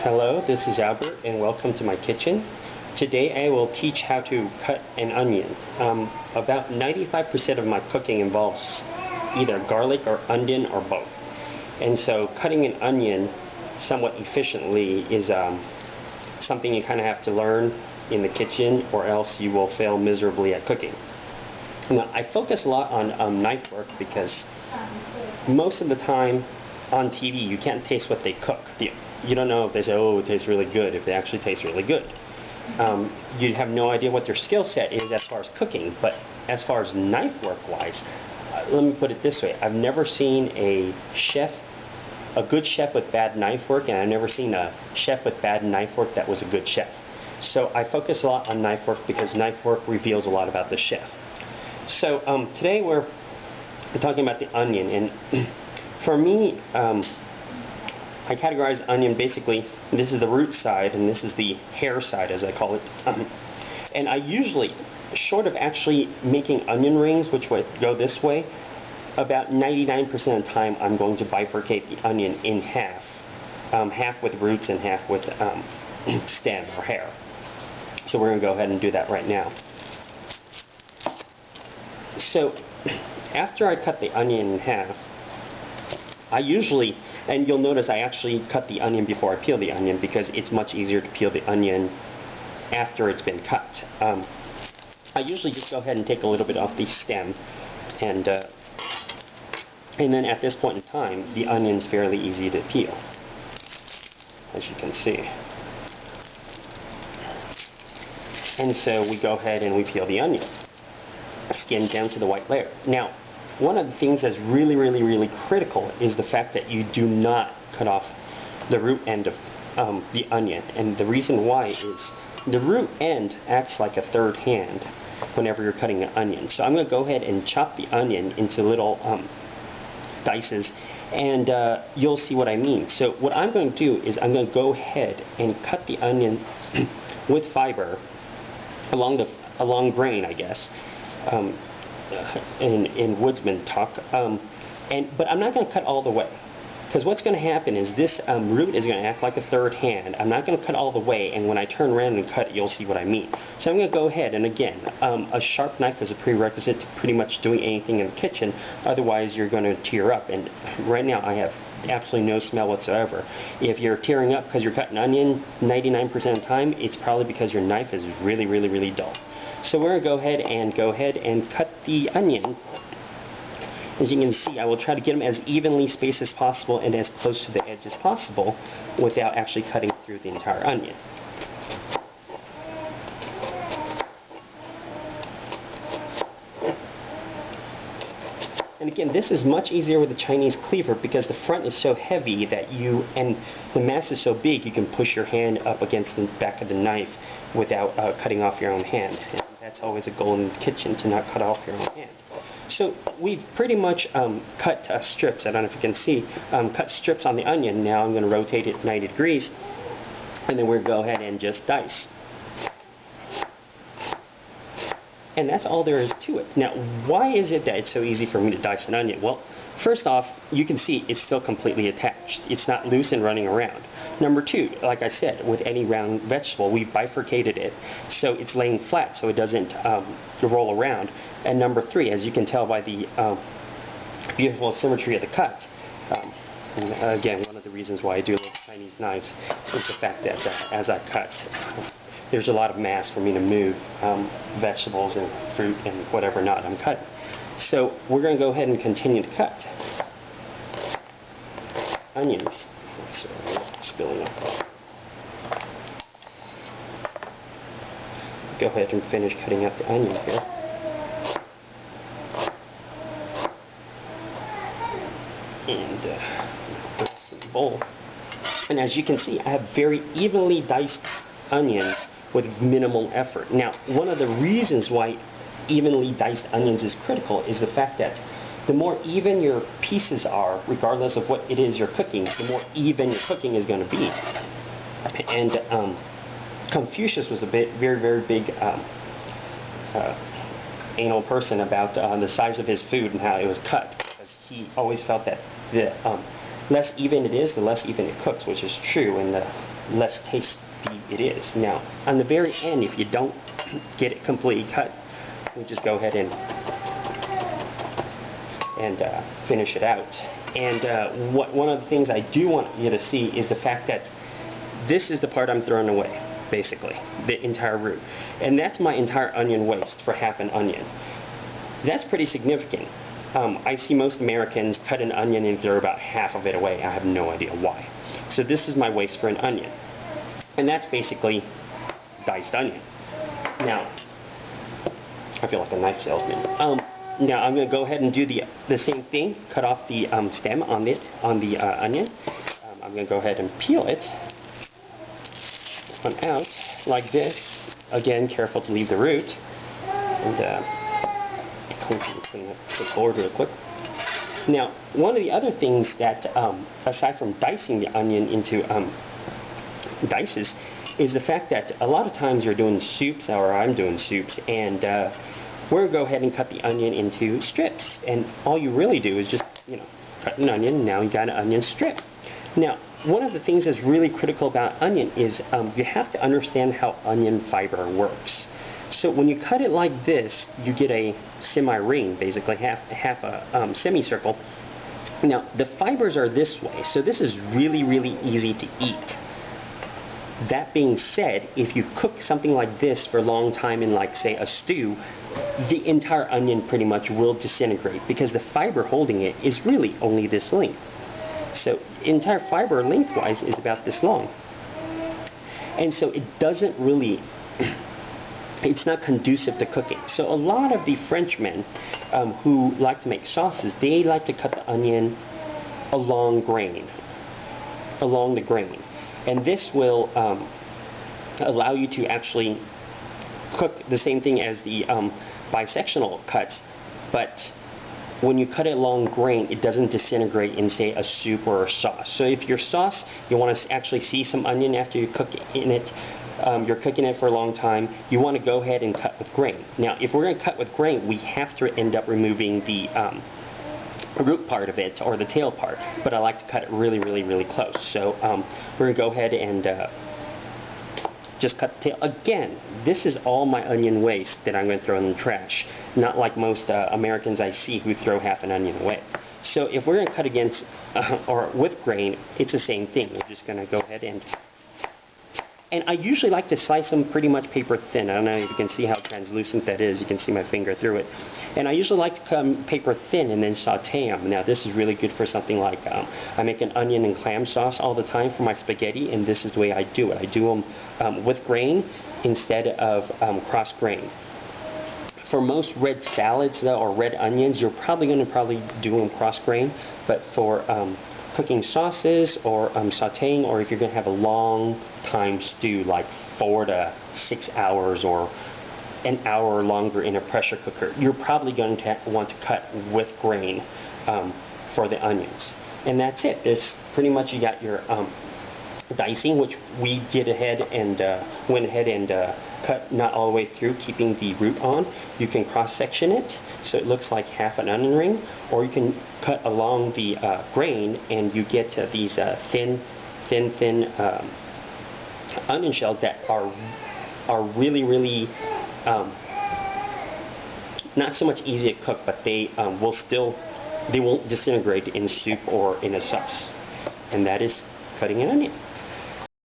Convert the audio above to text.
Hello, this is Albert and welcome to my kitchen. Today I will teach how to cut an onion. About 95% of my cooking involves either garlic or onion or both. And so cutting an onion somewhat efficiently is something you kind of have to learn in the kitchen, or else you will fail miserably at cooking. Now, I focus a lot on knife work because most of the time on TV you can't taste what they cook. You don't know if they say, oh, it tastes really good, if they actually taste really good. You have no idea what their skill set is as far as cooking, but as far as knife work wise, let me put it this way: I've never seen a good chef with bad knife work, and I've never seen a chef with bad knife work that was a good chef. So I focus a lot on knife work because knife work reveals a lot about the chef. So today we're talking about the onion, and for me, I categorize onion basically, this is the root side and this is the hair side, as I call it. And I usually, short of actually making onion rings, which would go this way, about 99% of the time I'm going to bifurcate the onion in half. Half with roots and half with stem or hair. So we're going to go ahead and do that right now. So after I cut the onion in half, I usually, and you'll notice I actually cut the onion before I peel the onion because it's much easier to peel the onion after it's been cut. I usually just go ahead and take a little bit off the stem, and then at this point in time the onion's fairly easy to peel, as you can see. And so we go ahead and we peel the onion, skin down to the white layer. Now, one of the things that's really critical is the fact that you do not cut off the root end of the onion. And the reason why is the root end acts like a third hand whenever you're cutting an onion. So I'm going to go ahead and chop the onion into little dices, and you'll see what I mean. So what I'm going to do is I'm going to go ahead and cut the onion with fiber along grain, I guess. In woodsman talk, but I'm not going to cut all the way, because what's going to happen is this root is going to act like a third hand. I'm not going to cut all the way, and when I turn around and cut, you'll see what I mean. So I'm going to go ahead, and again, a sharp knife is a prerequisite to pretty much doing anything in the kitchen, otherwise you're going to tear up, and right now I have absolutely no smell whatsoever. If you're tearing up because you're cutting onion 99% of the time, it's probably because your knife is really dull. So we're going to go ahead and cut the onion. As you can see, I will try to get them as evenly spaced as possible and as close to the edge as possible without actually cutting through the entire onion. And again, this is much easier with the Chinese cleaver because the front is so heavy that and the mass is so big, you can push your hand up against the back of the knife without cutting off your own hand. And that's always a goal in the kitchen, to not cut off your own hand. So we've pretty much cut strips. I don't know if you can see, cut strips on the onion. Now I'm going to rotate it 90 degrees, and then we'll go ahead and just dice. And that's all there is to it. Now, why is it that it's so easy for me to dice an onion? Well, first off, you can see it's still completely attached. It's not loose and running around. Number two, like I said, with any round vegetable, we bifurcated it so it's laying flat so it doesn't roll around. And number three, as you can tell by the beautiful symmetry of the cut, and again, one of the reasons why I do love Chinese knives is the fact that as I cut, there's a lot of mass for me to move vegetables and fruit and whatever not I'm cutting. So we're going to go ahead and continue to cut onions. So spilling up. Go ahead and finish cutting up the onion here. And put this in the bowl. And as you can see, I have very evenly diced onions with minimal effort. Now, one of the reasons why evenly diced onions is critical is the fact that the more even your pieces are, regardless of what it is you're cooking, the more even your cooking is going to be. And Confucius was a very big anal person about the size of his food and how it was cut, because he always felt that less even it is, the less even it cooks, which is true, and the less tasty it is. Now, on the very end, if you don't get it completely cut, we just go ahead and finish it out. And one of the things I do want you to see is the fact that this is the part I'm throwing away, basically, the entire root. And that's my entire onion waste for half an onion. That's pretty significant. I see most Americans cut an onion and throw about half of it away. I have no idea why. So this is my waste for an onion. And that's basically diced onion. Now, I feel like a knife salesman. Now I'm going to go ahead and do the same thing. Cut off the stem on the onion. I'm going to go ahead and peel it on out like this. Again, careful to leave the root. And clean up the board real quick. Now, one of the other things that, aside from dicing the onion into dices, is the fact that a lot of times you're doing soups, or I'm doing soups, and we're going to go ahead and cut the onion into strips. And all you really do is just, cut an onion, and now you got an onion strip. Now, one of the things that's really critical about onion is you have to understand how onion fiber works. So when you cut it like this, you get a semi-ring, basically half a semicircle. Now, the fibers are this way, so this is really, really easy to eat. That being said, if you cook something like this for a long time in, like, say, a stew, the entire onion pretty much will disintegrate because the fiber holding it is really only this length. So entire fiber lengthwise is about this long. And so it doesn't really, it's not conducive to cooking. So a lot of the Frenchmen who like to make sauces, they like to cut the onion along the grain. And this will allow you to actually cook the same thing as the bisectional cuts, but when you cut it along grain, it doesn't disintegrate in, say, a soup or a sauce. So if your sauce, you want to actually see some onion after you cook in it, you're cooking it for a long time, you want to go ahead and cut with grain. Now, if we're going to cut with grain, we have to end up removing the root part of it, or the tail part, but I like to cut it really, really, really close. So we're going to go ahead and just cut the tail. Again, this is all my onion waste that I'm going to throw in the trash, not like most Americans I see who throw half an onion away. So if we're going to cut against or with grain, it's the same thing. We're just going to go ahead and I usually like to slice them pretty much paper thin. I don't know if you can see how translucent that is. You can see my finger through it. And I usually like to cut paper thin and then saute them. Now this is really good for something like, I make an onion and clam sauce all the time for my spaghetti, and this is the way I do it. I do them with grain instead of cross grain. For most red salads though, or red onions, you're probably going to do them cross grain, but for cooking sauces or sauteing, or if you're going to have a long time stew like 4 to 6 hours or an hour or longer in a pressure cooker, you're probably going to want to cut with grain for the onions. And that's it. This pretty much, you got your dicing, which we did ahead and went ahead and cut not all the way through, keeping the root on. You can cross section it so it looks like half an onion ring, or you can cut along the grain and you get these thin onion shells that are really, really not so much easy to cook, but they won't disintegrate in soup or in a sauce. And that is cutting an onion.